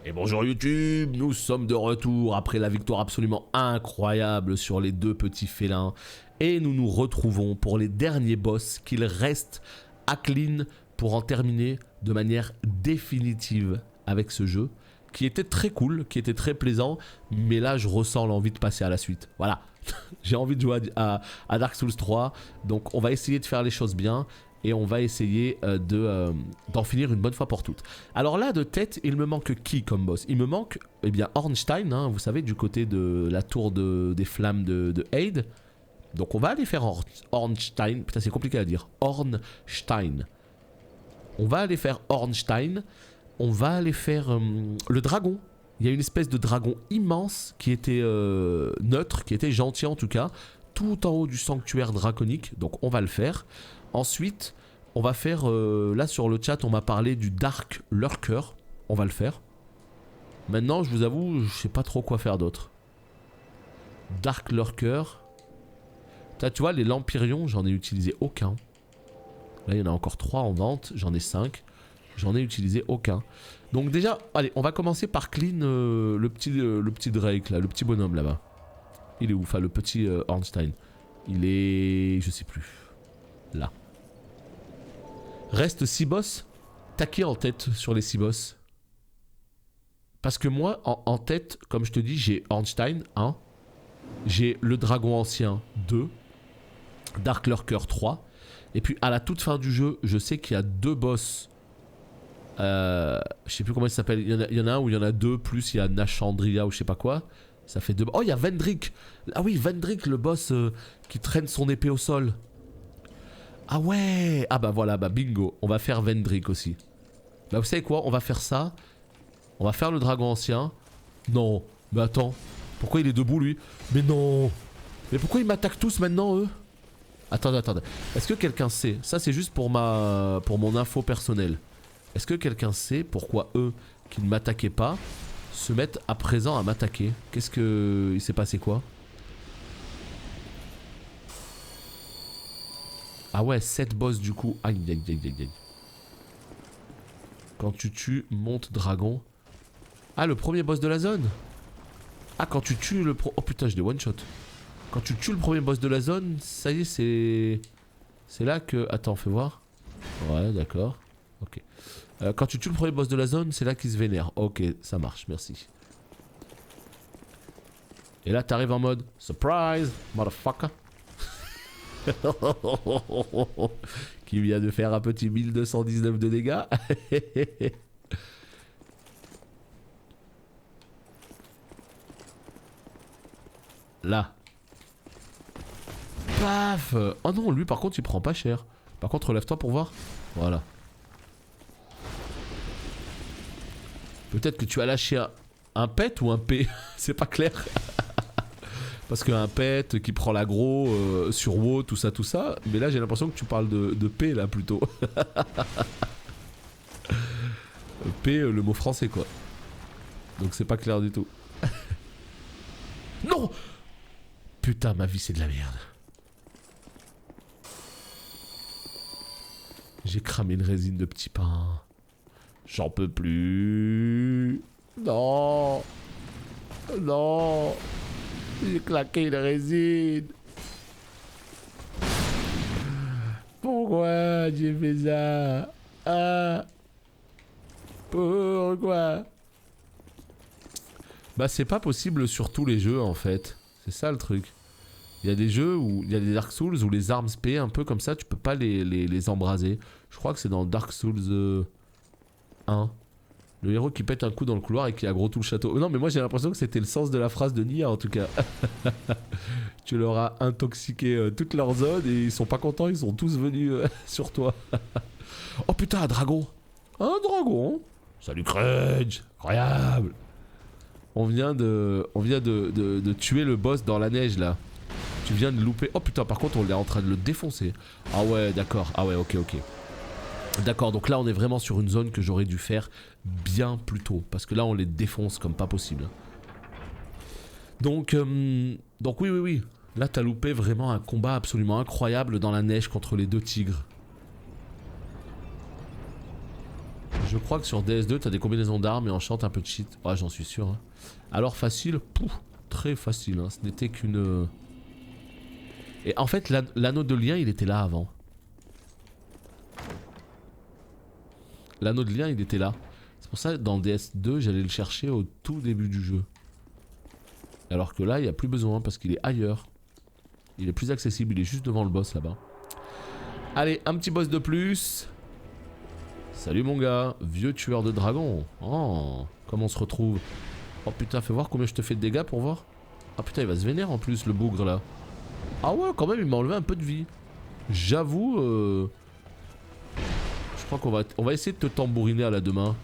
Et bonjour YouTube, nous sommes de retour après la victoire absolument incroyable sur les deux petits félins. Et nous nous retrouvons pour les derniers boss qu'il reste à Clean pour en terminer de manière définitive avec ce jeu. Qui était très cool, qui était très plaisant, mais là je ressens l'envie de passer à la suite. Voilà, j'ai envie de jouer à Dark Souls 3, donc on va essayer de faire les choses bien. Et on va essayer d'en finir une bonne fois pour toutes. Alors là, de tête, il me manque qui comme boss? Il me manque, eh bien, Ornstein, hein, vous savez, du côté de la tour des flammes de Aid. Donc on va aller faire Ornstein. Putain, c'est compliqué à dire. Ornstein. On va aller faire Ornstein. On va aller faire le dragon. Il y a une espèce de dragon immense qui était neutre, qui était gentil en tout cas, tout en haut du sanctuaire draconique. Donc on va le faire. Ensuite, on va faire, là sur le chat, on m'a parlé du Dark Lurker. On va le faire. Maintenant, je vous avoue, je sais pas trop quoi faire d'autre. Dark Lurker. Là, tu vois, les Lampyrions, j'en ai utilisé aucun. Là, il y en a encore 3 en vente. J'en ai 5. J'en ai utilisé aucun. Donc déjà, allez, on va commencer par clean le petit Drake, là, le petit bonhomme là-bas. Il est où? Enfin, le petit Ornstein. Il est... je sais plus. Là. Reste 6 boss. T'as qui en tête sur les 6 boss? Parce que moi, en tête, comme je te dis, j'ai Ornstein 1. J'ai le dragon ancien 2. Dark Lurker 3. Et puis à la toute fin du jeu, je sais qu'il y a 2 boss. Je sais plus comment il s'appelle. Il y en a un où il y en a 2, plus il y a Nashandria ou je sais pas quoi. Ça fait 2. Oh, il y a Vendrick. Ah oui, Vendrick, le boss qui traîne son épée au sol. Ah ouais. Ah bah voilà, bah bingo. On va faire Vendrick aussi. Bah vous savez quoi? On va faire ça. On va faire le dragon ancien. Non. Mais attends. Pourquoi il est debout lui? Mais non. Mais pourquoi ils m'attaquent tous maintenant eux? Attendez. Est-ce que quelqu'un sait? Ça c'est juste pour mon info personnelle. Est-ce que quelqu'un sait pourquoi eux qui ne m'attaquaient pas se mettent à présent à m'attaquer? Qu'est-ce que... il s'est passé quoi? Ah ouais, 7 boss du coup. Aïe. Quand tu tues, monte dragon. Ah, le premier boss de la zone. Ah, quand tu tues le pro... oh putain, je l'ai one shot. Quand tu tues le premier boss de la zone, ça y est, c'est... c'est là que... attends, fais voir. Ouais, d'accord. Ok. Quand tu tues le premier boss de la zone, c'est là qu'il se vénère. Ok, ça marche, merci. Et là, t'arrives en mode... surprise, motherfucker. Qui vient de faire un petit 1219 de dégâts. Là. Paf. Oh non, lui par contre il prend pas cher. Par contre relève-toi pour voir. Voilà. Peut-être que tu as lâché un pet ou un P. C'est pas clair. Parce qu'un pet qui prend l'aggro sur WoW, tout ça. Mais là j'ai l'impression que tu parles de P là plutôt. P, le mot français quoi. Donc c'est pas clair du tout. Non. Putain, ma vie c'est de la merde. J'ai cramé une résine de petit pain. J'en peux plus. Non. Non. J'ai claqué une résine. Pourquoi j'ai fait ça? Ah. Pourquoi? Bah c'est pas possible sur tous les jeux en fait. C'est ça le truc. Il y a des jeux où il y a des Dark Souls où les armes spé un peu comme ça, tu peux pas les embraser. Je crois que c'est dans Dark Souls 1. Le héros qui pète un coup dans le couloir et qui aggro tout le château. Non mais moi j'ai l'impression que c'était le sens de la phrase de Nia en tout cas. Tu leur as intoxiqué toute leur zone et ils sont pas contents, ils sont tous venus sur toi. Oh putain, un dragon. Un dragon. Salut Crunch. Incroyable. On vient de tuer le boss dans la neige là. Tu viens de louper. Oh putain, par contre on est en train de le défoncer. Ah ouais, d'accord. Ah ouais, ok. D'accord, donc là on est vraiment sur une zone que j'aurais dû faire bien plus tôt. Parce que là on les défonce comme pas possible. Donc oui. Là t'as loupé vraiment un combat absolument incroyable dans la neige contre les deux tigres. Je crois que sur DS2 t'as des combinaisons d'armes et enchantes un peu de shit. Ouais, j'en suis sûr. Hein. Alors facile, pouf, très facile. Hein. Ce n'était qu'une... Et en fait, l'anneau de lien, il était là avant. L'anneau de lien, il était là. C'est pour ça que dans DS2, j'allais le chercher au tout début du jeu. Alors que là, il n'y a plus besoin parce qu'il est ailleurs. Il est plus accessible, il est juste devant le boss là-bas. Allez, un petit boss de plus. Salut mon gars, vieux tueur de dragons. Oh, comment on se retrouve? Oh putain, fais voir combien je te fais de dégâts pour voir. Ah putain, il va se vénérer en plus, le bougre là. Ah ouais, quand même, il m'a enlevé un peu de vie. J'avoue, je crois qu'on va essayer de te tambouriner à la demain.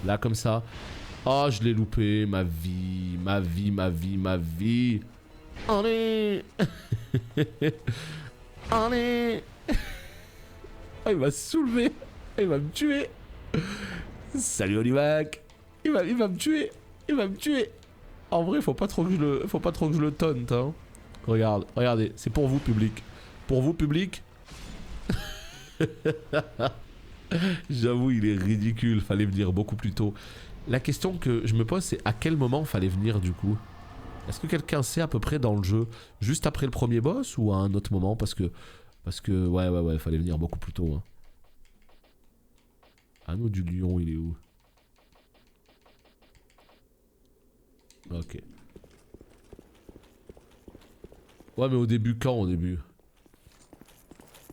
Là, comme ça. Oh, je l'ai loupé, ma vie, ma vie, ma vie, ma vie. Allez. Allez. Oh, il va se soulever. Il va me tuer. Salut Olivac. Il va me tuer. Il va me tuer. En vrai, faut pas trop que je le taunte, hein. Regarde, regardez, c'est pour vous public. Pour vous public. J'avoue, il est ridicule, fallait venir beaucoup plus tôt. La question que je me pose, c'est à quel moment fallait venir du coup? Est-ce que quelqu'un sait à peu près dans le jeu? Juste après le premier boss ou à un autre moment? Parce que ouais, fallait venir beaucoup plus tôt. Hein. Anneau du lion, il est où? Ok. Ouais, mais au début, quand au début?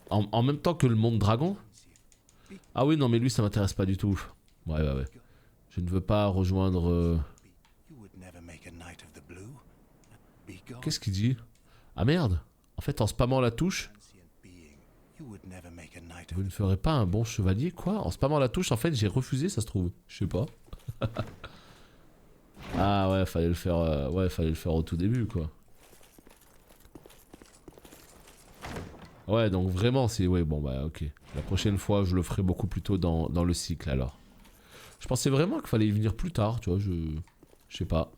En même temps que le monde dragon? Ah oui, non, mais lui, ça m'intéresse pas du tout. Ouais. Je ne veux pas rejoindre... Qu'est-ce qu'il dit? Ah merde! En fait, en spammant la touche... Vous ne ferez pas un bon chevalier, quoi? En spammant la touche, en fait, j'ai refusé, ça se trouve. Je sais pas. Ah ouais, fallait le faire... ouais, fallait le faire au tout début, quoi. Ouais, donc vraiment, c'est... Ouais, bon, bah, ok. La prochaine fois, je le ferai beaucoup plus tôt dans le cycle, alors. Je pensais vraiment qu'il fallait y venir plus tard, tu vois, je sais pas.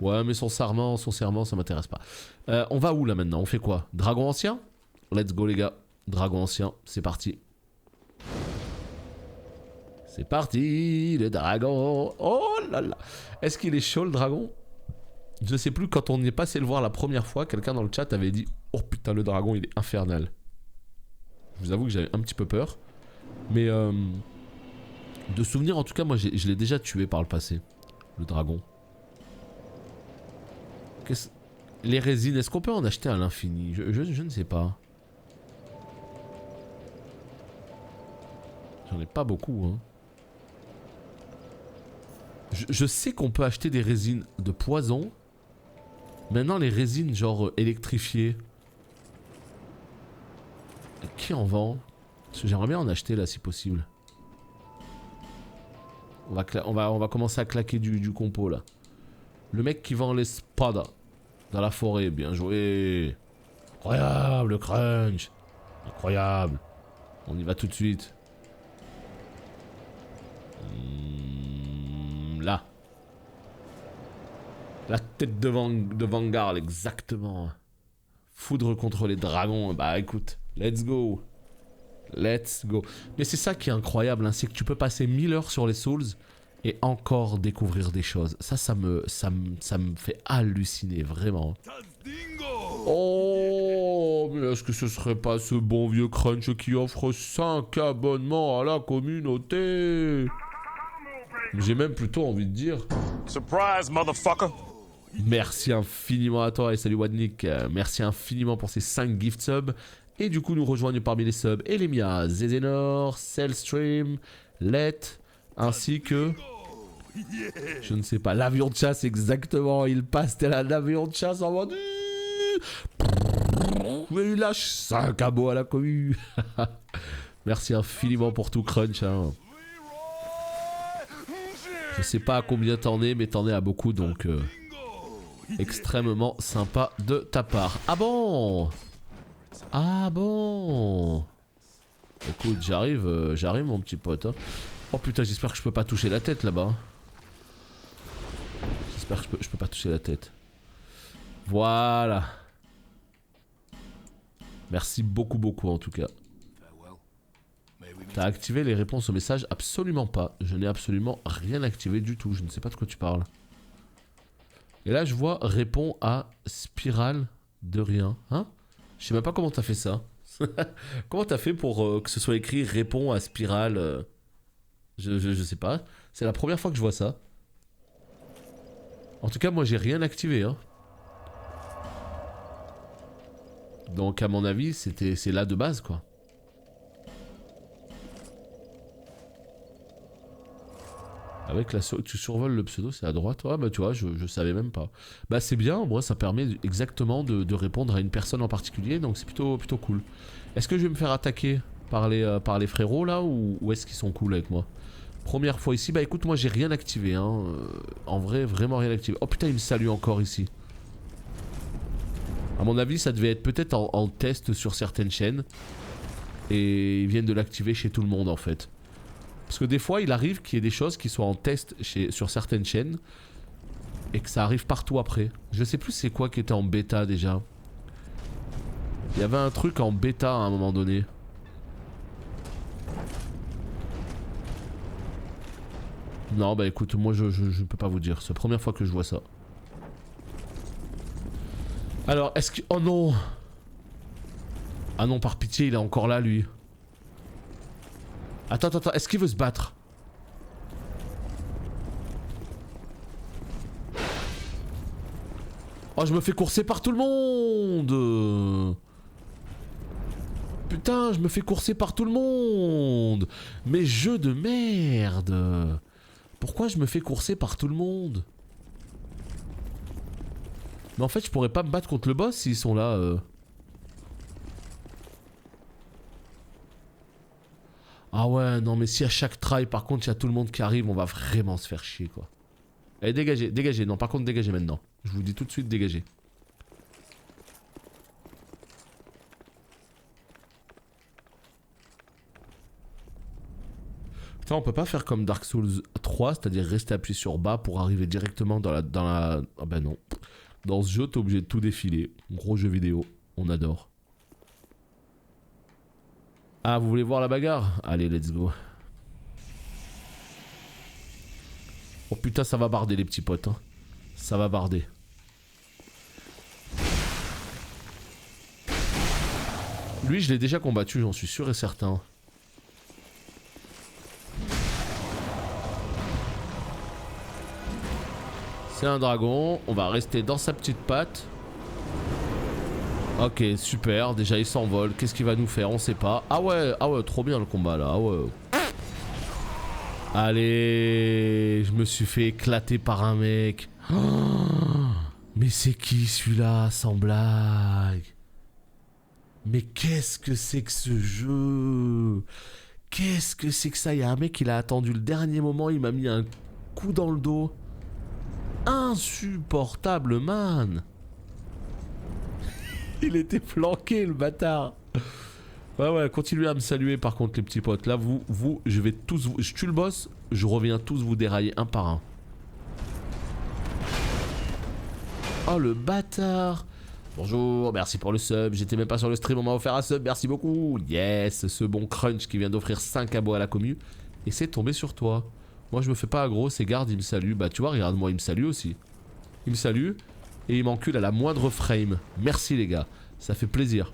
Ouais, mais son serment, ça m'intéresse pas. On va où, là, maintenant? On fait quoi? Dragon ancien? Let's go, les gars. Dragon ancien, c'est parti. C'est parti, le dragon. Oh là là. Est-ce qu'il est chaud, le dragon? Je sais plus, quand on y est passé le voir la première fois, quelqu'un dans le chat avait dit « Oh putain, le dragon, il est infernal. » Je vous avoue que j'avais un petit peu peur. Mais de souvenir, en tout cas, moi, je l'ai déjà tué par le passé. Le dragon. Les résines, est-ce qu'on peut en acheter à l'infini? Je ne sais pas. J'en ai pas beaucoup, hein. Je sais qu'on peut acheter des résines de poison. Maintenant, les résines genre électrifiées. Qui en vend? Parce que j'aimerais bien en acheter là si possible. On va commencer à claquer du compo là. Le mec qui vend l'espada dans la forêt, bien joué. Incroyable, crunch. Incroyable. On y va tout de suite. Là. La tête de Vanguard, exactement. Foudre contre les dragons. Bah écoute, let's go. Let's go. Mais c'est ça qui est incroyable, hein, c'est que tu peux passer 1000 heures sur les Souls et encore découvrir des choses. Ça me fait halluciner, vraiment. Oh, mais est-ce que ce serait pas ce bon vieux Crunch qui offre 5 abonnements à la communauté? J'ai même plutôt envie de dire... Surprise, motherfucker! Merci infiniment à toi et salut Wadnik. Merci infiniment pour ces 5 gift subs. Et du coup, nous rejoignent parmi les subs Elemia, Zezenor, Cellstream, Let, ainsi que... Je ne sais pas, l'avion de chasse, exactement. Il passe tel un avion de chasse en mode... Mais il lâche 5 abos à la commu. Merci infiniment pour tout, Crunch. Hein. Je sais pas à combien t'en es, mais t'en es à beaucoup, donc... extrêmement sympa de ta part. Ah bon? Ah bon? Écoute, j'arrive mon petit pote. Hein. Oh putain, j'espère que je peux pas toucher la tête là-bas. J'espère que je peux pas toucher la tête. Voilà. Merci beaucoup en tout cas. T'as activé les réponses aux messages? Absolument pas. Je n'ai absolument rien activé du tout. Je ne sais pas de quoi tu parles. Et là, je vois réponds à spirale de rien. Hein? Je sais même pas comment t'as fait ça. Comment t'as fait pour que ce soit écrit réponds à spirale je sais pas. C'est la première fois que je vois ça. En tout cas, moi, j'ai rien activé. Hein. Donc, à mon avis, c'est là de base, quoi. Avec la tu survoles le pseudo, c'est à droite. Ouais, bah tu vois, je savais même pas. Bah c'est bien, moi ça permet exactement de répondre à une personne en particulier, donc c'est plutôt cool. Est-ce que je vais me faire attaquer par les frérots là, ou est-ce qu'ils sont cool avec moi? Première fois ici, bah écoute, moi j'ai rien activé, hein. En vrai, vraiment rien activé. Oh putain, il me salue encore ici. À mon avis, ça devait être peut-être en test sur certaines chaînes. Et ils viennent de l'activer chez tout le monde en fait. Parce que des fois, il arrive qu'il y ait des choses qui soient en test sur certaines chaînes et que ça arrive partout après. Je sais plus c'est quoi qui était en bêta déjà. Il y avait un truc en bêta à un moment donné. Non, bah écoute, moi je peux pas vous dire. C'est la première fois que je vois ça. Alors, est-ce que... Oh non! Ah non, par pitié, il est encore là, lui. Attends, est-ce qu'il veut se battre? Oh, je me fais courser par tout le monde! Putain, je me fais courser par tout le monde! Mais jeu de merde! Pourquoi je me fais courser par tout le monde? Mais en fait, je pourrais pas me battre contre le boss s'ils sont là. Ah ouais, non mais si à chaque try par contre il y a tout le monde qui arrive, on va vraiment se faire chier quoi. Allez dégagez, dégagez, non par contre dégagez maintenant. Je vous dis tout de suite dégagez. Putain on peut pas faire comme Dark Souls 3, c'est-à-dire rester appuyé sur bas pour arriver directement dans la... Ah bah non. Dans ce jeu t'es obligé de tout défiler. Gros jeu vidéo, on adore. Ah vous voulez voir la bagarre? Allez let's go. Oh putain ça va barder les petits potes hein. Ça va barder. Lui je l'ai déjà combattu, j'en suis sûr et certain. C'est un dragon, on va rester dans sa petite patte. Ok super, déjà il s'envole, qu'est-ce qu'il va nous faire, on sait pas. Ah ouais, trop bien le combat là, ah ouais. Allez, je me suis fait éclater par un mec. Oh, mais c'est qui celui-là, sans blague? Mais qu'est-ce que c'est que ce jeu? Qu'est-ce que c'est que ça? Il y a un mec, il a attendu le dernier moment, il m'a mis un coup dans le dos. Insupportable, man. Il était flanqué, le bâtard. Ouais, continuez à me saluer par contre, les petits potes. Là, je vais tous... Je tue le boss, je reviens tous vous dérailler un par un. Oh, le bâtard. Bonjour, merci pour le sub. J'étais même pas sur le stream, on m'a offert un sub, merci beaucoup. Yes, ce bon crunch qui vient d'offrir 5 abos à la commu. Et c'est tombé sur toi. Moi, je me fais pas aggro, c'est garde, il me salue. Bah, tu vois, regarde-moi, il me salue aussi. Il me salue et il m'encule à la moindre frame. Merci, les gars. Ça fait plaisir.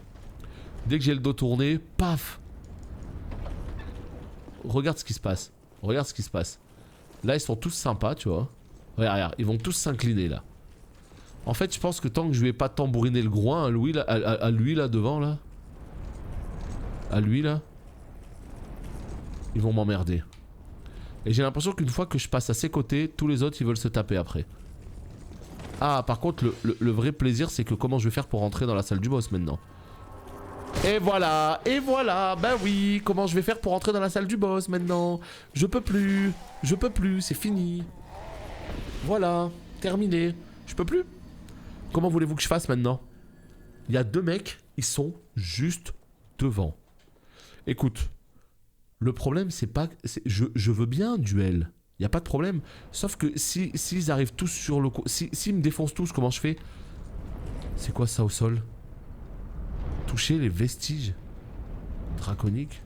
Dès que j'ai le dos tourné, paf. Regarde ce qui se passe. Regarde ce qui se passe. Là, ils sont tous sympas, tu vois. Regarde, ils vont tous s'incliner, là. En fait, je pense que tant que je lui ai pas tambouriné le groin à lui, là, devant, là. À lui, là. Ils vont m'emmerder. Et j'ai l'impression qu'une fois que je passe à ses côtés, tous les autres, ils veulent se taper après. Ah, par contre, le vrai plaisir, c'est que comment je vais faire pour rentrer dans la salle du boss, maintenant. Et voilà, bah oui, comment je vais faire pour rentrer dans la salle du boss, maintenant? Je peux plus, c'est fini. Voilà, terminé. Je peux plus. Comment voulez-vous que je fasse maintenant? Il y a deux mecs, ils sont juste devant. Écoute, le problème c'est pas... Je veux bien un duel, il n'y a pas de problème. Sauf que s'ils arrivent tous sur le... S'ils me défoncent tous, comment je fais? C'est quoi ça au sol? Toucher les vestiges draconiques?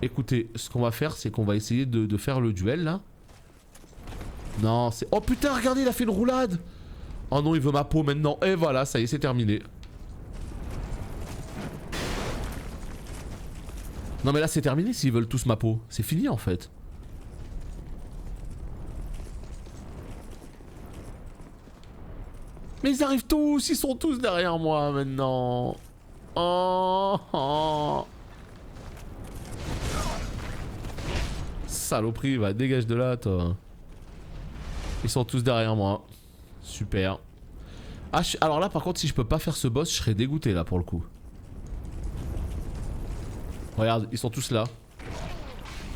Écoutez, ce qu'on va faire, c'est qu'on va essayer de faire le duel là. Non, c'est... Oh putain, regardez, il a fait une roulade. Oh non, il veut ma peau maintenant. Et voilà, ça y est, c'est terminé. Non mais là, c'est terminé s'ils veulent tous ma peau. C'est fini en fait. Mais ils arrivent tous, ils sont tous derrière moi maintenant. Oh, oh. Saloperie, va, dégage de là, toi. Ils sont tous derrière moi. Super. Ah, alors là, par contre, si je peux pas faire ce boss, je serais dégoûté là pour le coup. Regarde, ils sont tous là.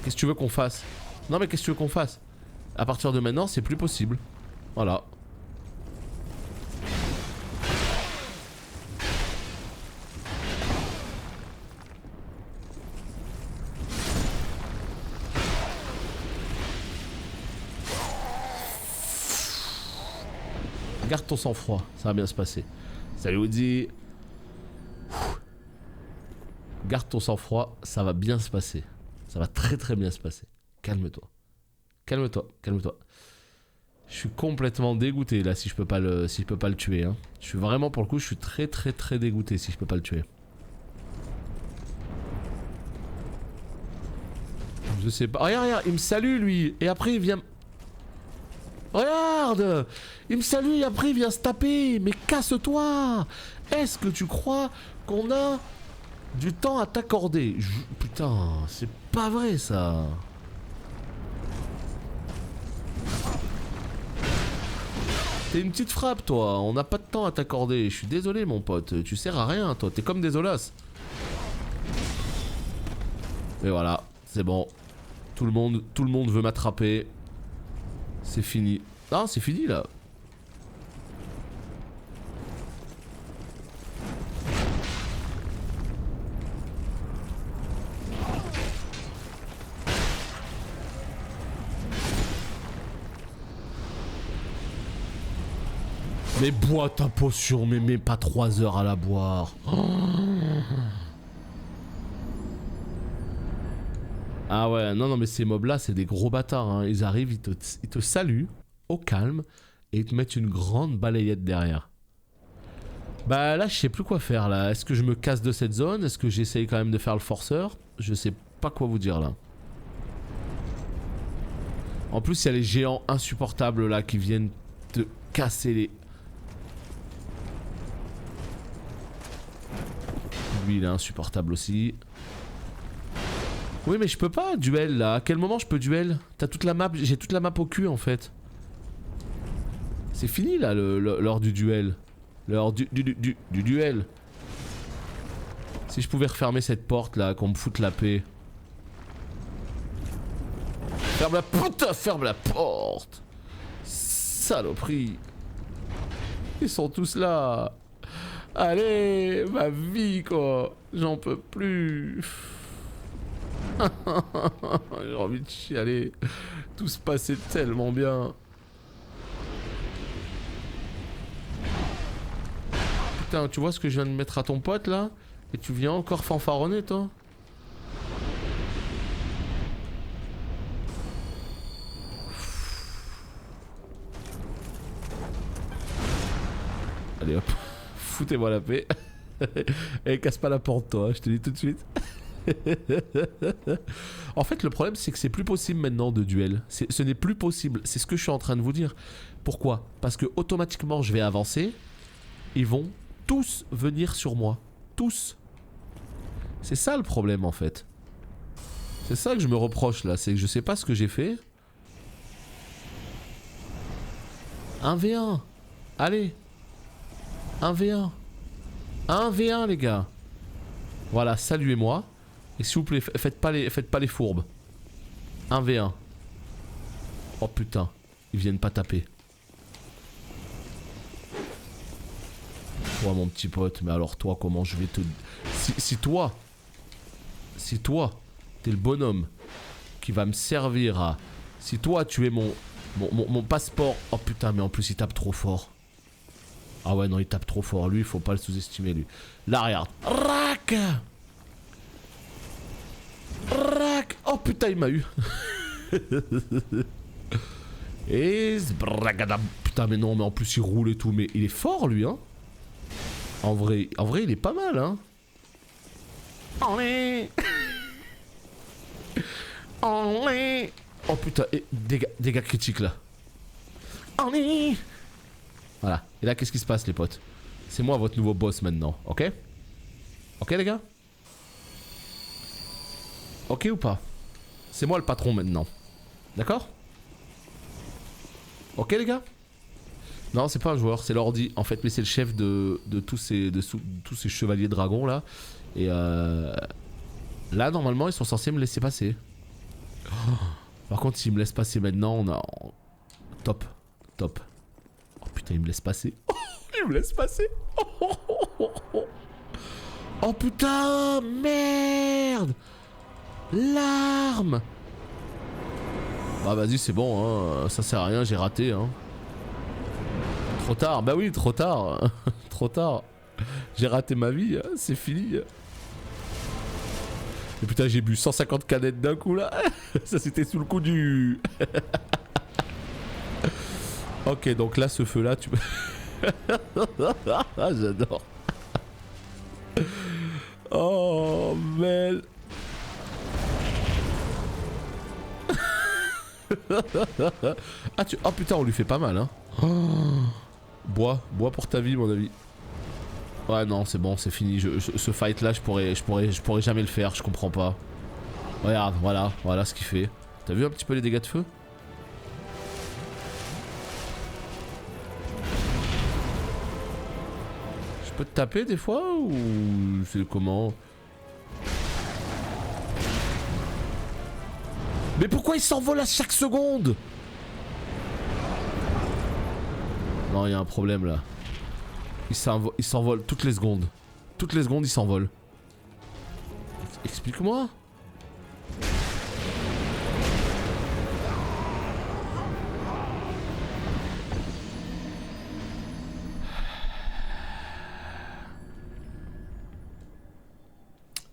Qu'est-ce que tu veux qu'on fasse? Non, mais qu'est-ce que tu veux qu'on fasse? À partir de maintenant, c'est plus possible. Voilà. Garde ton sang-froid, ça va bien se passer. Salut Woody. Garde ton sang-froid, ça va bien se passer. Ça va très très bien se passer. Calme-toi. Calme-toi, calme-toi. Je suis complètement dégoûté là si je peux pas le tuer. Hein. Je suis vraiment pour le coup, je suis très très très dégoûté si je peux pas le tuer. Je sais pas. Regarde, regarde, il me salue lui. Et après il vient... Regarde! Il me salue et après il vient se taper. Mais casse-toi! Est-ce que tu crois qu'on a du temps à t'accorder? Putain, c'est pas vrai ça. T'es une petite frappe toi, on n'a pas de temps à t'accorder. Je suis désolé mon pote, tu sers à rien toi, t'es comme des olas. Et voilà, c'est bon. Tout le monde veut m'attraper. C'est fini. Ah, c'est fini là. Mais bois ta potion, mais mets pas 3 heures à la boire. Oh. Ah ouais, non, non, mais ces mobs là, c'est des gros bâtards. Hein. Ils arrivent, ils te saluent au calme et ils te mettent une grande balayette derrière. Bah là, je sais plus quoi faire là. Est-ce que je me casse de cette zone? Est-ce que j'essaye quand même de faire le forceur? Je sais pas quoi vous dire là. En plus, il y a les géants insupportables là qui viennent te casser les... Lui, il est insupportable aussi. Oui, mais je peux pas duel là. À quel moment je peux duel? T'as toute la map, j'ai toute la map au cul en fait. C'est fini là l'heure du duel. L'heure du duel. Si je pouvais refermer cette porte là, qu'on me foute la paix. Ferme la putain, ferme la porte. Saloperie. Ils sont tous là. Allez, ma vie quoi. J'en peux plus. J'ai envie de chialer. Tout se passait tellement bien. Putain, tu vois ce que je viens de mettre à ton pote là? Et tu viens encore fanfaronner toi? Allez hop, foutez-moi la paix. Et casse pas la porte toi, je te dis tout de suite. En fait le problème c'est que c'est plus possible maintenant de duel. Ce n'est plus possible, c'est ce que je suis en train de vous dire. Pourquoi? Parce que automatiquement je vais avancer. Ils vont tous venir sur moi. Tous. C'est ça le problème en fait. C'est ça que je me reproche là, c'est que je sais pas ce que j'ai fait. 1v1. Allez. 1v1. 1v1 les gars. Voilà, saluez-moi. Et s'il vous plaît, faites pas les fourbes. 1v1. Oh putain, ils viennent pas taper. Toi mon petit pote, mais alors toi comment je vais te... Si toi, t'es le bonhomme qui va me servir à... Si toi tu es mon passeport... Oh putain, mais en plus il tape trop fort. Ah ouais non, il tape trop fort, lui il faut pas le sous-estimer lui. Là regarde. Rac. Oh putain, il m'a eu. Et... Putain, mais non, mais en plus il roule et tout. Mais il est fort, lui, hein. En vrai, il est pas mal, hein. Oh putain, et dégâts critiques, là. Voilà. Et là, qu'est-ce qui se passe, les potes? C'est moi votre nouveau boss maintenant, ok? Ok, les gars? Ok ou pas? C'est moi le patron maintenant. D'accord? Ok, les gars? Non, c'est pas un joueur, c'est l'ordi. En fait, mais c'est le chef de tous ces chevaliers dragons, là. Et là, normalement, ils sont censés me laisser passer. Oh. Par contre, s'ils me laissent passer maintenant, on a... Top. Top. Oh putain, il me laisse passer. Oh, il me laisse passer. Oh putain, merde. L'arme. Bah vas-y, c'est bon, hein. Ça sert à rien, j'ai raté, hein. Trop tard, bah oui, trop tard. Trop tard. J'ai raté ma vie, hein. C'est fini. Et putain, j'ai bu 150 canettes d'un coup là. Ça c'était sous le coup du... Ok, donc là, ce feu là, tu... Ah, j'adore. Oh, man. Ah, oh putain, on lui fait pas mal, hein. Oh. Bois pour ta vie, mon ami. Ouais, non, c'est bon, c'est fini. Ce fight là, je pourrais jamais le faire, je comprends pas. Regarde, voilà ce qu'il fait. T'as vu un petit peu les dégâts de feu? Je peux te taper des fois ou c'est comment? Mais pourquoi il s'envole à chaque seconde? Non, il y a un problème là. Il s'envole toutes les secondes. Toutes les secondes, il s'envole. Explique-moi.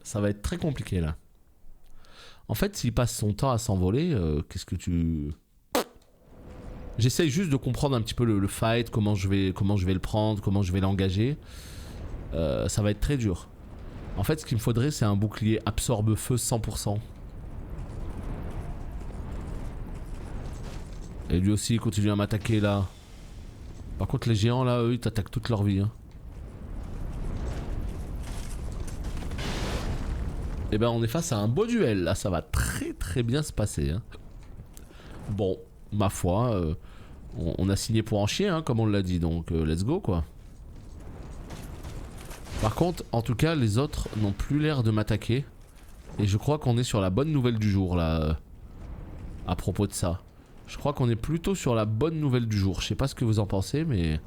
Ça va être très compliqué là. En fait, s'il passe son temps à s'envoler, qu'est-ce que tu... J'essaye juste de comprendre un petit peu le fight, comment je vais le prendre, comment je vais l'engager. Ça va être très dur. En fait, ce qu'il me faudrait, c'est un bouclier absorbe-feu 100%. Et lui aussi, il continue à m'attaquer là. Par contre, les géants là, eux, ils t'attaquent toute leur vie. Hein. Et ben, on est face à un beau duel là. Ça va très bien se passer. Hein. Bon, ma foi, on a signé pour en chier, hein, comme on l'a dit. Donc, let's go quoi. Par contre, en tout cas, les autres n'ont plus l'air de m'attaquer. Et je crois qu'on est sur la bonne nouvelle du jour là. À propos de ça. Je crois qu'on est plutôt sur la bonne nouvelle du jour. Je sais pas ce que vous en pensez, mais...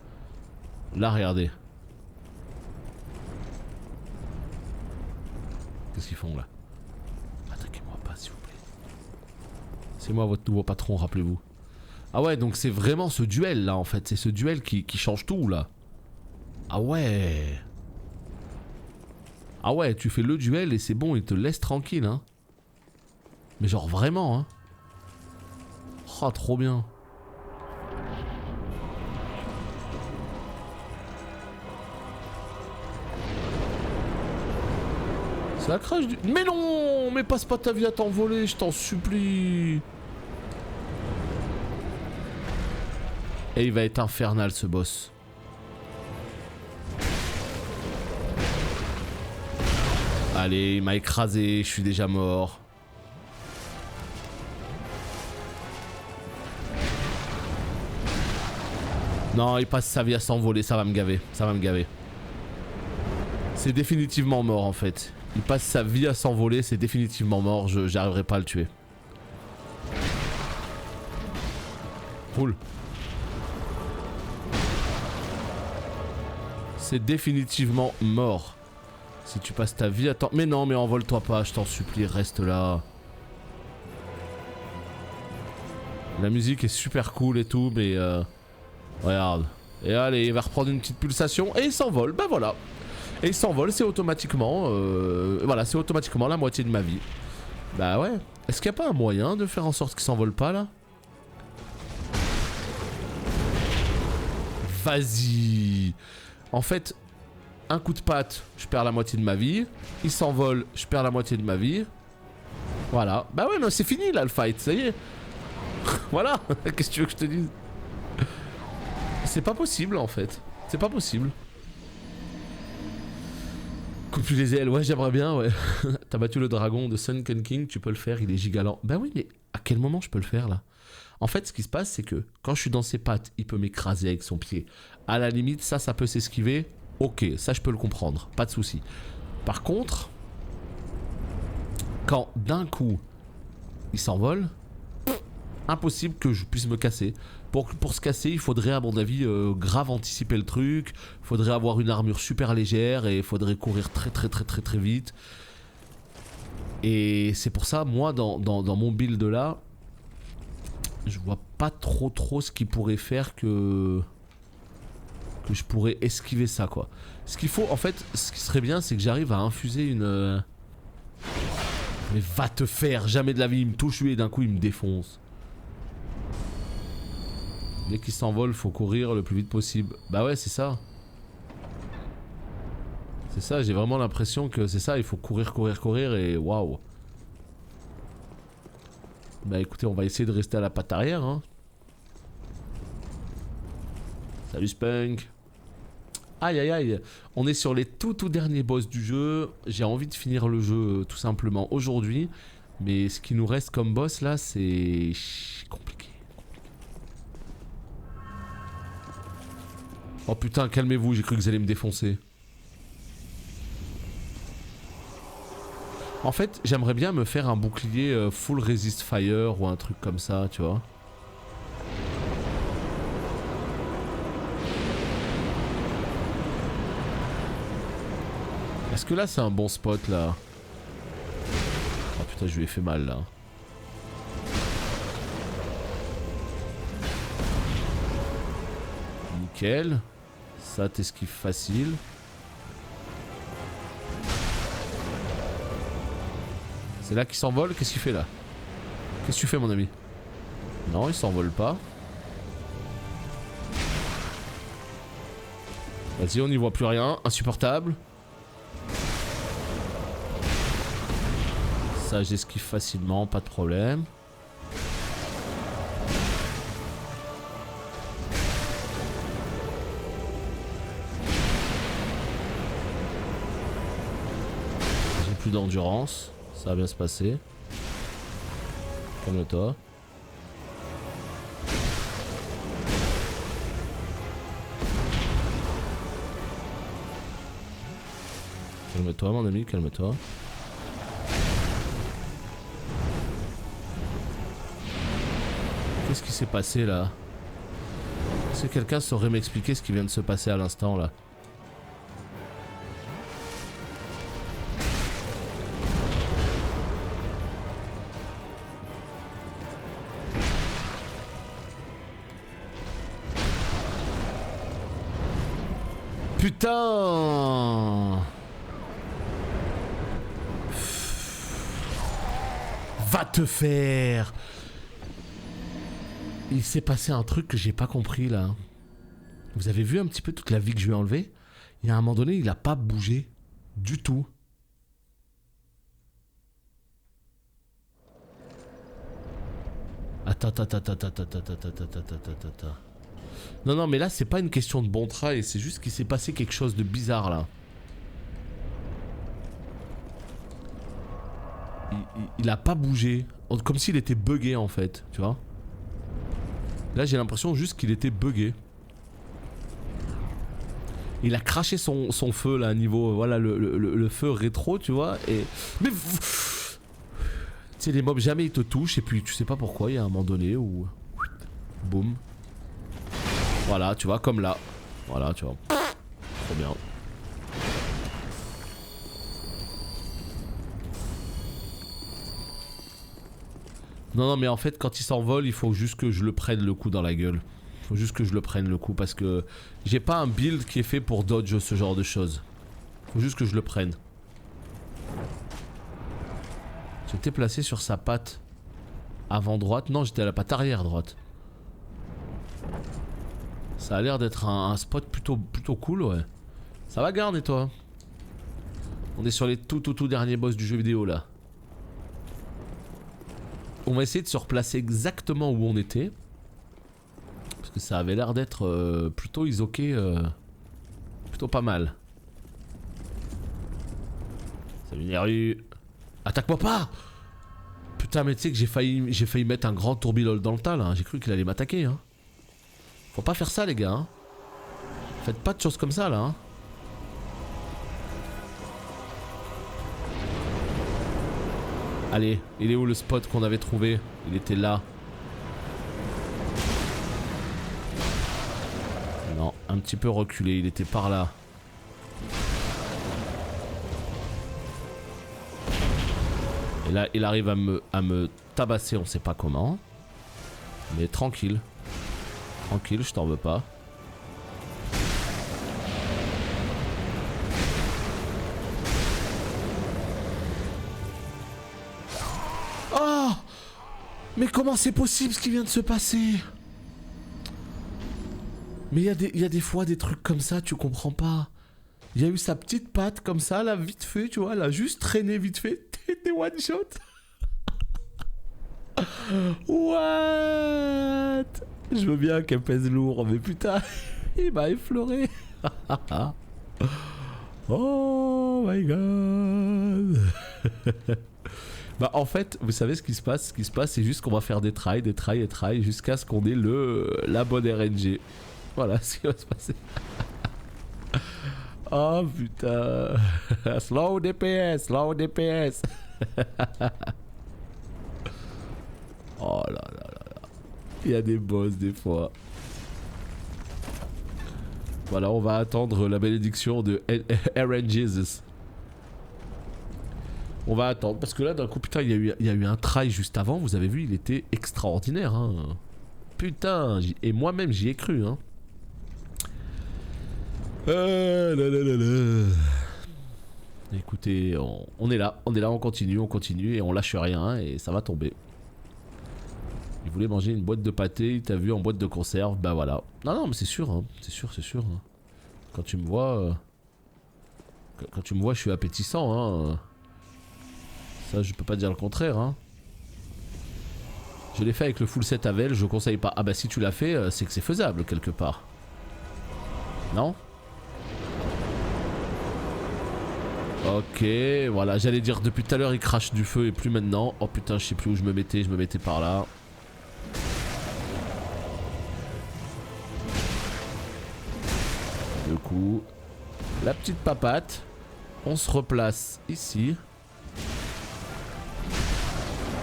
Là, regardez. Qu'est-ce qu'ils font là? Attaquez-moi pas, s'il vous plaît. C'est moi votre nouveau patron, rappelez-vous. Ah ouais, donc c'est vraiment ce duel là en fait. C'est ce duel qui change tout là. Ah ouais. Ah ouais, tu fais le duel et c'est bon, il te laisse tranquille, hein. Mais genre vraiment, hein. Oh, trop bien. Ça crache du... Mais non! Mais passe pas ta vie à t'envoler, je t'en supplie. Et il va être infernal ce boss. Allez, il m'a écrasé, je suis déjà mort. Non, il passe sa vie à s'envoler, ça va me gaver, ça va me gaver. C'est définitivement mort en fait. Il passe sa vie à s'envoler, c'est définitivement mort, j'arriverai pas à le tuer. Roule. C'est définitivement mort. Si tu passes ta vie à t'en... Mais non, mais envole-toi pas, je t'en supplie, reste là. La musique est super cool et tout, mais... Regarde. Et allez, il va reprendre une petite pulsation et il s'envole, bah voilà. Et il s'envole, c'est automatiquement... voilà, c'est automatiquement la moitié de ma vie. Bah ouais. Est-ce qu'il n'y a pas un moyen de faire en sorte qu'il s'envole pas là? Vas-y. En fait, un coup de patte, je perds la moitié de ma vie. Il s'envole, je perds la moitié de ma vie. Voilà. Bah ouais, non, c'est fini là le fight, ça y est. Voilà. Qu'est-ce que tu veux que je te dise? C'est pas possible en fait. C'est pas possible. Coupe plus les ailes, ouais, j'aimerais bien, ouais. T'as battu le dragon de Sunken King, tu peux le faire, il est gigalant. Bah oui, mais à quel moment je peux le faire là? En fait, ce qui se passe, c'est que quand je suis dans ses pattes, il peut m'écraser avec son pied. À la limite, ça peut s'esquiver. Ok, ça je peux le comprendre, pas de souci. Par contre, quand d'un coup, il s'envole, impossible que je puisse me casser. Pour se casser, il faudrait à mon avis grave anticiper le truc. Il faudrait avoir une armure super légère et il faudrait courir très vite. Et c'est pour ça, moi, dans mon build là, je vois pas trop ce qui pourrait faire que je pourrais esquiver ça, quoi. Ce qu'il faut, en fait, ce qui serait bien, c'est que j'arrive à infuser une... Mais va te faire, jamais de la vie, il me touche lui et d'un coup il me défonce. Dès qu'il s'envole, faut courir le plus vite possible. Bah ouais, c'est ça. C'est ça, j'ai vraiment l'impression que c'est ça, il faut courir et waouh. Bah écoutez, on va essayer de rester à la patte arrière, hein. Salut Spunk. Aïe aïe aïe, on est sur les tout derniers boss du jeu. J'ai envie de finir le jeu tout simplement aujourd'hui. Mais ce qui nous reste comme boss là, c'est compliqué. Oh putain, calmez-vous, j'ai cru que vous allez me défoncer. En fait, j'aimerais bien me faire un bouclier full resist fire ou un truc comme ça, tu vois. Est-ce que là c'est un bon spot là? Oh putain, je lui ai fait mal là. Nickel. Ça t'esquive facile. C'est là qu'il s'envole, qu'est-ce qu'il fait là? Qu'est-ce que tu fais mon ami? Non, il s'envole pas. Vas-y, on n'y voit plus rien, insupportable. Ça j'esquive facilement, pas de problème. J'ai plus d'endurance, ça va bien se passer. Calme-toi. Calme-toi mon ami, calme-toi. Qu'est-ce qui s'est passé là? Est-ce que quelqu'un saurait m'expliquer ce qui vient de se passer à l'instant là? Putain! Va te faire! Il s'est passé un truc que j'ai pas compris là. Vous avez vu un petit peu toute la vie que je lui ai enlevée? Il y a un moment donné, il a pas bougé du tout. Attends. Non, mais là, c'est pas une question de bon try, c'est juste qu'il s'est passé quelque chose de bizarre là. Il a pas bougé. Comme s'il était buggé en fait, tu vois. Là, j'ai l'impression juste qu'il était buggé. Il a craché son feu là, à niveau. Voilà, le feu rétro, tu vois. Et. Mais. Tu sais, les mobs, jamais ils te touchent, et puis tu sais pas pourquoi, il y a un moment donné où. Boum. Voilà, tu vois, comme là. Voilà, tu vois. Trop bien. Non, mais en fait, quand il s'envole, il faut juste que je le prenne le coup dans la gueule. Il faut juste que je le prenne le coup parce que j'ai pas un build qui est fait pour dodge ce genre de choses. Il faut juste que je le prenne. J'étais placé sur sa patte avant droite. Non, j'étais à la patte arrière droite. Ça a l'air d'être un spot plutôt cool, ouais. Ça va, garde, et toi? On est sur les tout derniers boss du jeu vidéo là. On va essayer de se replacer exactement où on était. Parce que ça avait l'air d'être plutôt isoqué. Plutôt pas mal. Salut Neru. Attaque-moi pas! Putain, mais tu sais que j'ai failli mettre un grand tourbilol dans le tas là. J'ai cru qu'il allait m'attaquer. Hein. Faut pas faire ça, les gars. Hein. Faites pas de choses comme ça là. Hein. Allez, il est où le spot qu'on avait trouvé? Il était là. Non, un petit peu reculé, il était par là. Et là, il arrive à me tabasser, on sait pas comment. Mais tranquille. Tranquille, je t'en veux pas. Oh! Mais comment c'est possible ce qui vient de se passer? Mais il y a des fois des trucs comme ça, tu comprends pas. Il y a eu sa petite patte comme ça, là, vite fait, tu vois, elle a juste traîné vite fait. T'es one shot. What? Je veux bien qu'elle pèse lourd, mais putain, il m'a effleuré. Oh my god. Bah en fait, vous savez ce qui se passe? Ce qui se passe, c'est juste qu'on va faire des tries jusqu'à ce qu'on ait la bonne RNG. Voilà ce qui va se passer. Oh putain. Slow DPS, slow DPS. Oh là là là là. Il y a des boss des fois. Voilà, on va attendre la bénédiction de RNGs. On va attendre, parce que là d'un coup, putain, il y a eu un try juste avant, vous avez vu, il était extraordinaire. Hein. Putain, et moi-même j'y ai cru. Hein. Là, là, là, là. Écoutez, on est là, on continue et on lâche rien et ça va tomber. Il voulait manger une boîte de pâté, il t'a vu en boîte de conserve, bah voilà. Non, non, mais c'est sûr, hein, c'est sûr. Hein. Quand tu me vois, je suis appétissant, hein. Ça, je peux pas dire le contraire, hein. Je l'ai fait avec le full set Avel, je conseille pas. Ah bah si tu l'as fait, c'est que c'est faisable quelque part. Non? Ok, voilà, j'allais dire depuis tout à l'heure il crache du feu et plus maintenant. Oh putain, je sais plus où je me mettais par là. Du coup, la petite papate, on se replace ici.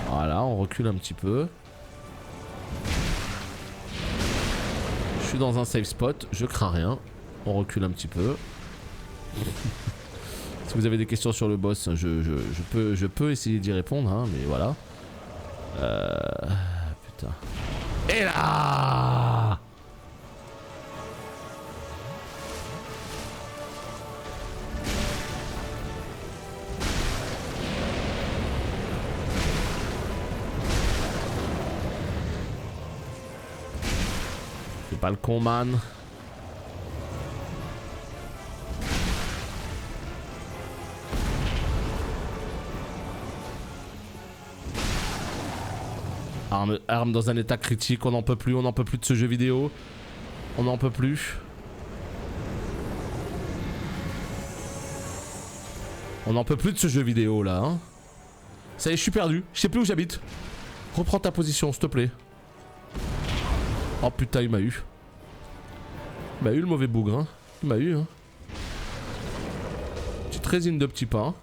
Voilà, on recule un petit peu. Je suis dans un safe spot, je crains rien. On recule un petit peu. Si vous avez des questions sur le boss, je peux essayer d'y répondre, hein, mais voilà. Putain. Et là! C'est pas le con, man. Arme dans un état critique, on n'en peut plus de ce jeu vidéo. On n'en peut plus. On n'en peut plus de ce jeu vidéo là. Hein. Ça y est, je suis perdu. Je sais plus où j'habite. Reprends ta position, s'il te plaît. Oh putain, il m'a eu. Il m'a eu le mauvais bougre. Hein. Il m'a eu. Hein. Petite résine de petits pains.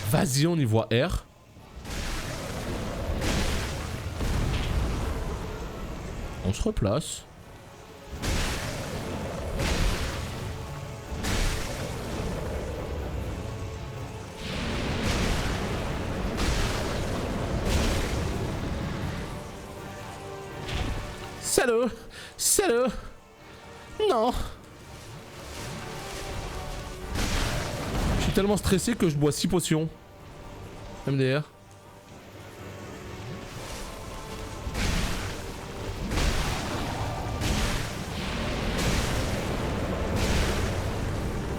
Vas-y, on y voit R. On se replace. Salaud. Salaud. Non. Je suis tellement stressé que je bois 6 potions. MDR.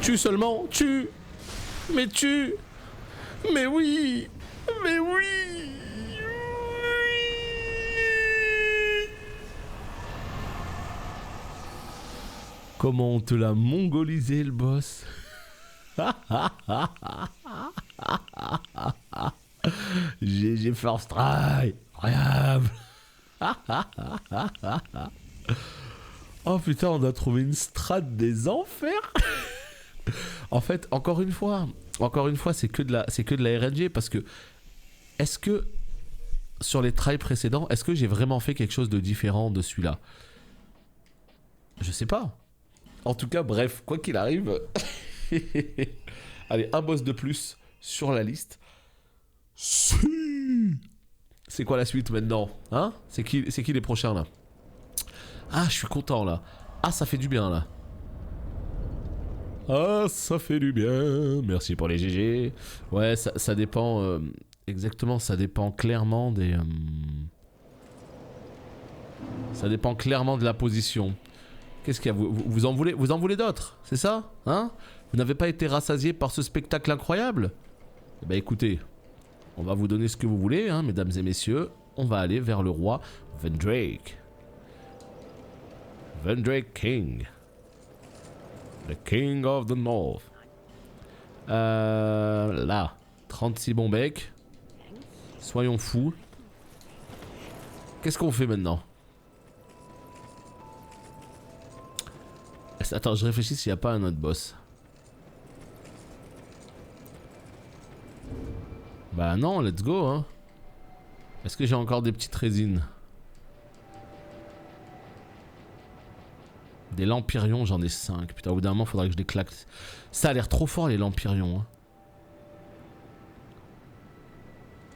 Tue seulement, tue. Mais tue. Mais oui. Mais oui. Comment on te l'a mongolisé le boss. GG first try. Incroyable. Oh putain, on a trouvé une strat des enfers. En fait, encore une fois, c'est que de la RNG parce que est-ce que sur les tries précédents, est-ce que j'ai vraiment fait quelque chose de différent de celui-là? Je sais pas. En tout cas, bref, quoi qu'il arrive, allez, un boss de plus sur la liste. C'est quoi la suite maintenant? Hein? C'est qui les prochains là? Ah, je suis content là. Ah, ça fait du bien là. Ah, ça fait du bien. Merci pour les GG. Ouais, ça dépend. Exactement, ça dépend clairement des. Ça dépend clairement de la position. Qu'est-ce qu'il y a? Vous en voulez d'autres? C'est ça? Hein? Vous n'avez pas été rassasié par ce spectacle incroyable? Eh ben écoutez, on va vous donner ce que vous voulez, hein, mesdames et messieurs. On va aller vers le roi Vendrake. Vendrake King. The King of the North. Là. 36 bons becs. Soyons fous. Qu'est-ce qu'on fait maintenant? Attends, je réfléchis s'il n'y a pas un autre boss. Bah non, let's go hein. Est-ce que j'ai encore des petites résines? Des lampyrions, j'en ai 5. Putain, au bout d'un moment, faudrait que je les claque. Ça a l'air trop fort les lampyrions. Hein.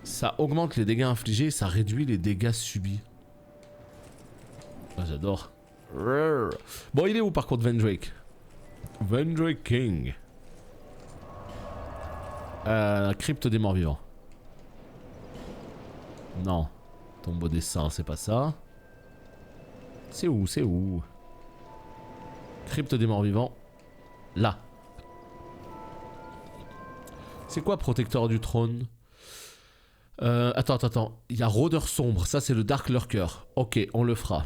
Ça augmente les dégâts infligés, ça réduit les dégâts subis. Ah, j'adore. Bon, il est où par contre Vendrake? Vendrake King. Crypte des morts vivants. Non. Tombeau des saints, c'est pas ça. C'est où? C'est où? Crypte des morts vivants. Là. C'est quoi protecteur du trône? Attends. Il y a rôdeur sombre. Ça, c'est le Dark Lurker. Ok, on le fera.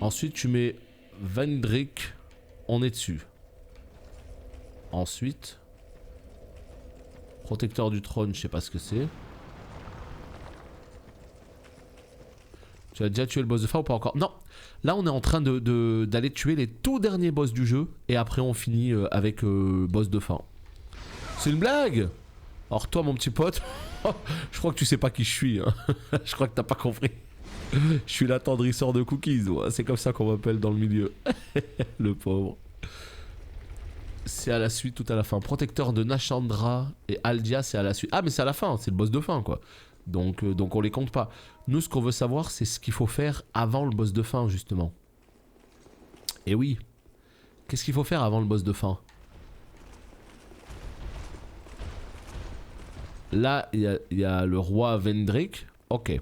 Ensuite, tu mets Vendrake. On est dessus. Ensuite. Protecteur du trône, je sais pas ce que c'est. Tu as déjà tué le boss de fin ou pas encore? Non. Là, on est en train d'aller tuer les tout derniers boss du jeu. Et après, on finit avec boss de fin. C'est une blague! Alors toi, mon petit pote, je crois que tu sais pas qui je suis. Hein. Je crois que t'as pas compris. Je suis l'attendrisseur de cookies. Ouais. C'est comme ça qu'on m'appelle dans le milieu. Le pauvre. C'est à la suite, tout à la fin. Protecteur de Nashandra et Aldia, c'est à la suite. Ah, mais c'est à la fin, c'est le boss de fin, quoi. Donc on les compte pas. Nous, ce qu'on veut savoir, c'est ce qu'il faut faire avant le boss de fin, justement. Et oui. Qu'est-ce qu'il faut faire avant le boss de fin? Là, il y a le roi Vendrake. Ok.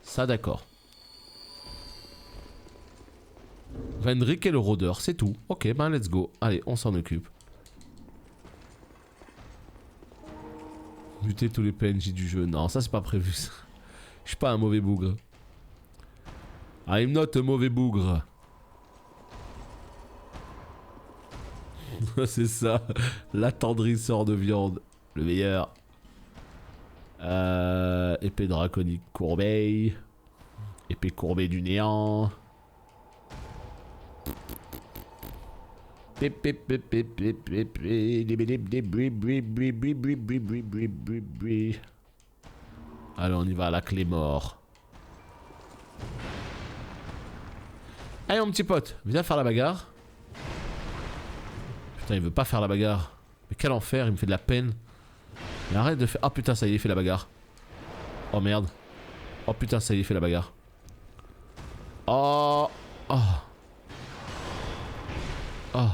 Ça, d'accord. Vendrake et le rôdeur, c'est tout. Ok, ben let's go. Allez, on s'en occupe. Buter tous les PNJ du jeu. Non, ça c'est pas prévu. Ça. Je suis pas un mauvais bougre. I'm not a mauvais bougre. C'est ça. L'attendrisseur de viande. Le meilleur. Épée draconique courbée. Épée courbée du néant. Allez, on y va à la clé mort. Allez, mon petit pote, viens faire la bagarre. Putain, il veut pas faire la bagarre. Mais quel enfer, il me fait de la peine. Mais arrête de faire... Ah putain, ça y est, il fait la bagarre. Oh merde. Oh putain, ça y est, il fait la bagarre. Oh. Oh. Oh.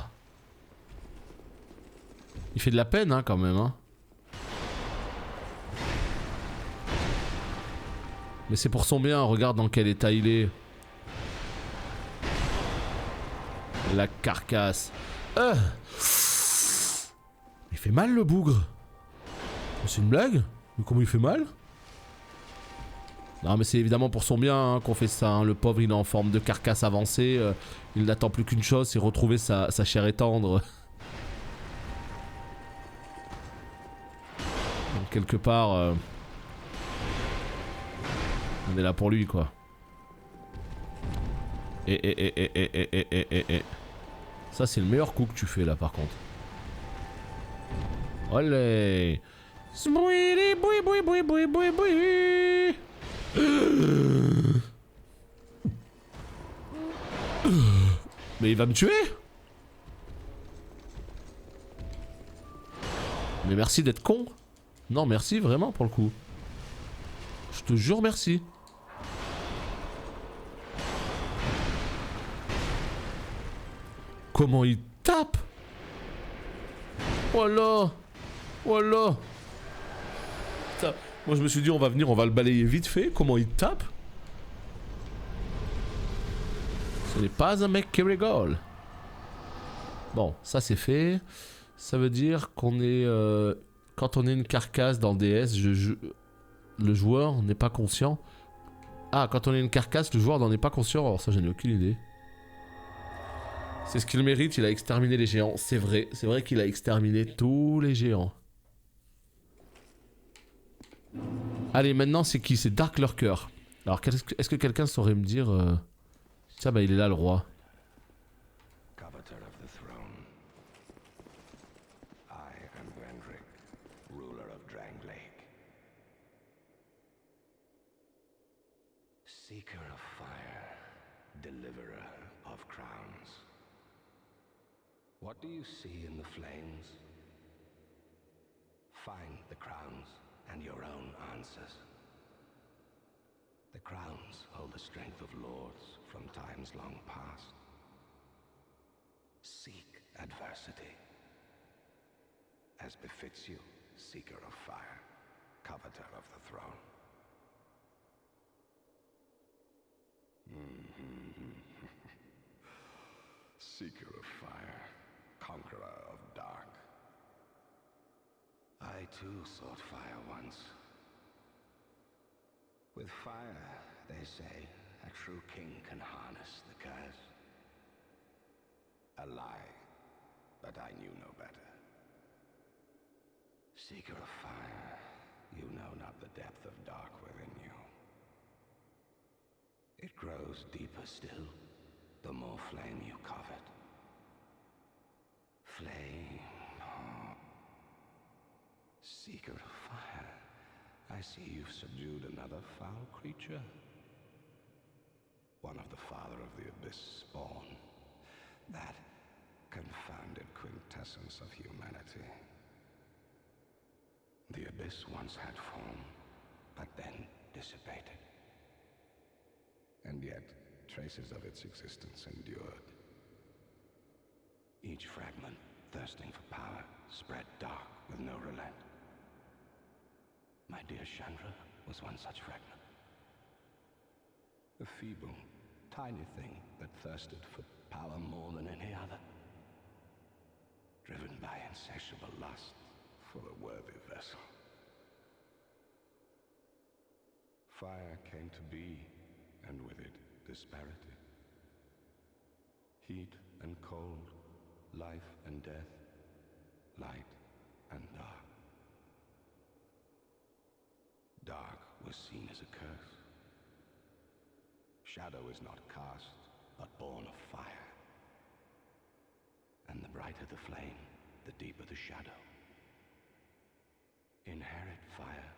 Il fait de la peine, hein, quand même, hein. Mais c'est pour son bien, regarde dans quel état il est. La carcasse. Il fait mal le bougre. C'est une blague? Mais comment il fait mal? Non mais c'est évidemment pour son bien hein, qu'on fait ça. Hein. Le pauvre il est en forme de carcasse avancée. Il n'attend plus qu'une chose, c'est retrouver sa chair et tendre. Donc quelque part... on est là pour lui quoi. Et. Ça c'est le meilleur coup que tu fais là par contre. Olé. Mais il va me tuer. Mais merci d'être con. Non merci vraiment pour le coup. Je te jure merci. Comment il tape? Voilà. Voilà. Putain. Moi je me suis dit on va venir, on va le balayer vite fait. Comment il tape? Ce n'est pas un mec qui rigole. Bon, ça c'est fait. Ça veut dire qu'on est... quand on est une carcasse dans DS, le joueur n'est pas conscient. Ah, quand on est une carcasse, le joueur n'en est pas conscient. Alors ça, j'en ai aucune idée. C'est ce qu'il mérite, il a exterminé les géants. C'est vrai qu'il a exterminé tous les géants. Allez, maintenant c'est qui? C'est Dark Lurker. Alors, est-ce que quelqu'un saurait me dire... Tiens, bah il est là le roi. Seeker of fire, deliverer of crowns. What do you see in the flames? Find the crowns and your own answers. The crowns hold the strength of lords from times long past. Seek adversity, as befits you, seeker of fire, coveter of the throne. Seeker of fire, conqueror of dark. I too sought fire once. With fire, they say, a true king can harness the curse. A lie, but I knew no better. Seeker of fire, you know not the depth of dark within you. It grows deeper still, the more flame you covet. Flame. Seeker of fire, I see you've subdued another foul creature. One of the father of the abyss spawn. That confounded quintessence of humanity. The abyss once had form, but then dissipated. And yet, traces of its existence endured. Each fragment, thirsting for power, spread dark with no relent. My dear Chandra was one such fragment. A feeble, tiny thing that thirsted for power more than any other. Driven by insatiable lust for a worthy vessel. Fire came to be, and with it, disparity. Heat and cold, life and death, light and dark. Dark was seen as a curse. Shadow is not cast, but born of fire. And the brighter the flame, the deeper the shadow. Inherit fire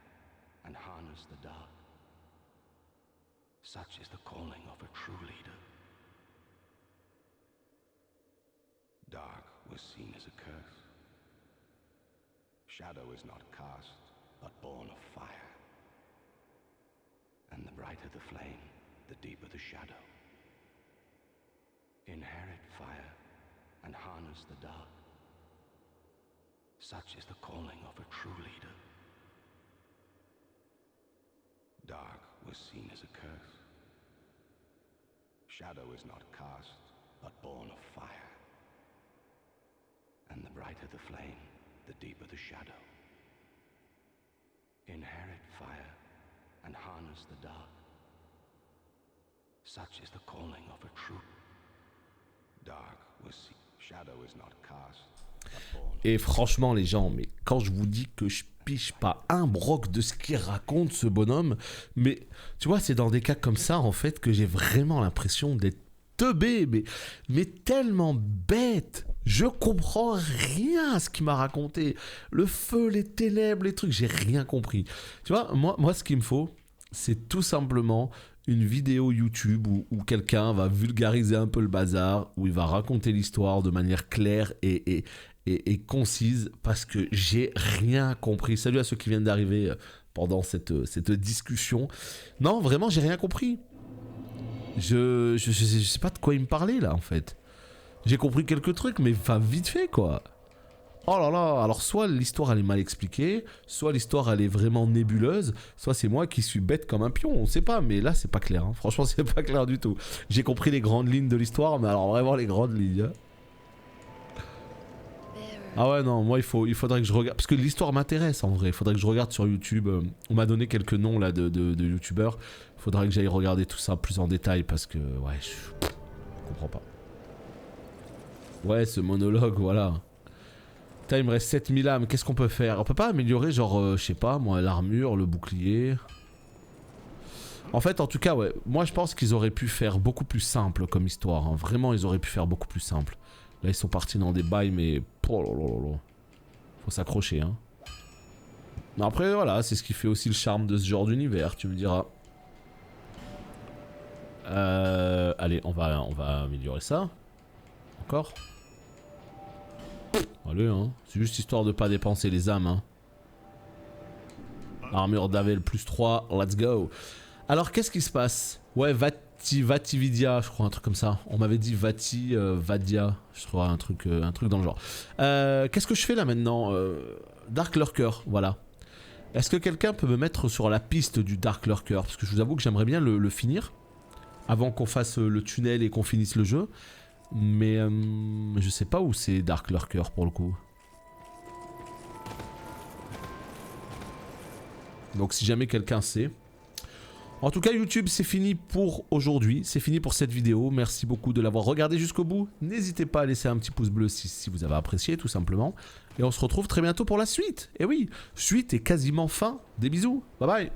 and harness the dark. Such is the calling of a true leader. Dark was seen as a curse. Shadow is not cast, but born of fire. And the brighter the flame, the deeper the shadow. Inherit fire and harness the dark. Such is the calling of a true leader. Dark was seen as a curse. Shadow is not cast, but born of fire. And the brighter the flame, the deeper the shadow. Inherit fire and harness the dark. Such is the calling of a true. Dark was seen. Shadow is not cast. Et franchement les gens, mais quand je vous dis que je piche pas un broc de ce qu'il raconte ce bonhomme, mais tu vois c'est dans des cas comme ça en fait que j'ai vraiment l'impression d'être teubé, mais tellement bête. Je comprends rien à ce qu'il m'a raconté. Le feu, les ténèbres, les trucs, j'ai rien compris. Tu vois, moi ce qu'il me faut, c'est tout simplement une vidéo YouTube où quelqu'un va vulgariser un peu le bazar, où il va raconter l'histoire de manière claire et concise, parce que j'ai rien compris. Salut à ceux qui viennent d'arriver pendant cette discussion. Non, vraiment, j'ai rien compris. Je sais pas de quoi il me parlait là en fait. J'ai compris quelques trucs, mais enfin vite fait quoi. Oh là là, alors soit l'histoire elle est mal expliquée, soit l'histoire elle est vraiment nébuleuse, soit c'est moi qui suis bête comme un pion, on sait pas, mais là c'est pas clair, hein. Franchement c'est pas clair du tout. J'ai compris les grandes lignes de l'histoire, mais alors vraiment les grandes lignes. Hein. Ah ouais non, moi il faudrait que je regarde, parce que l'histoire m'intéresse en vrai, il faudrait que je regarde sur YouTube, on m'a donné quelques noms là de youtubeurs, il faudrait que j'aille regarder tout ça plus en détail, parce que ouais, je comprends pas. Ouais ce monologue voilà. Putain, il me reste 7000 âmes, qu'est-ce qu'on peut faire? On peut pas améliorer genre, je sais pas moi, l'armure, le bouclier. En fait, en tout cas, ouais, moi je pense qu'ils auraient pu faire beaucoup plus simple comme histoire. Hein. Vraiment, ils auraient pu faire beaucoup plus simple. Là, ils sont partis dans des bails, mais... Oh là là là là. Faut s'accrocher, hein. Mais après, voilà, c'est ce qui fait aussi le charme de ce genre d'univers, tu me diras. Allez, on va améliorer ça. Encore. Allez, hein. C'est juste histoire de pas dépenser les âmes, hein. Armure d'Avel plus 3, let's go. Alors, qu'est-ce qui se passe? Ouais, Vatividia, je crois, un truc comme ça. On m'avait dit Vadia, je crois, un truc dans le genre. Qu'est-ce que je fais là maintenant? Dark Lurker, voilà. Est-ce que quelqu'un peut me mettre sur la piste du Dark Lurker? Parce que je vous avoue que j'aimerais bien le finir. Avant qu'on fasse le tunnel et qu'on finisse le jeu. Mais je sais pas où c'est Dark Lurker pour le coup. Donc si jamais quelqu'un sait. En tout cas YouTube c'est fini pour aujourd'hui. C'est fini pour cette vidéo. Merci beaucoup de l'avoir regardé jusqu'au bout. N'hésitez pas à laisser un petit pouce bleu si vous avez apprécié tout simplement. Et on se retrouve très bientôt pour la suite. Et oui, suite est quasiment fin. Des bisous. Bye bye.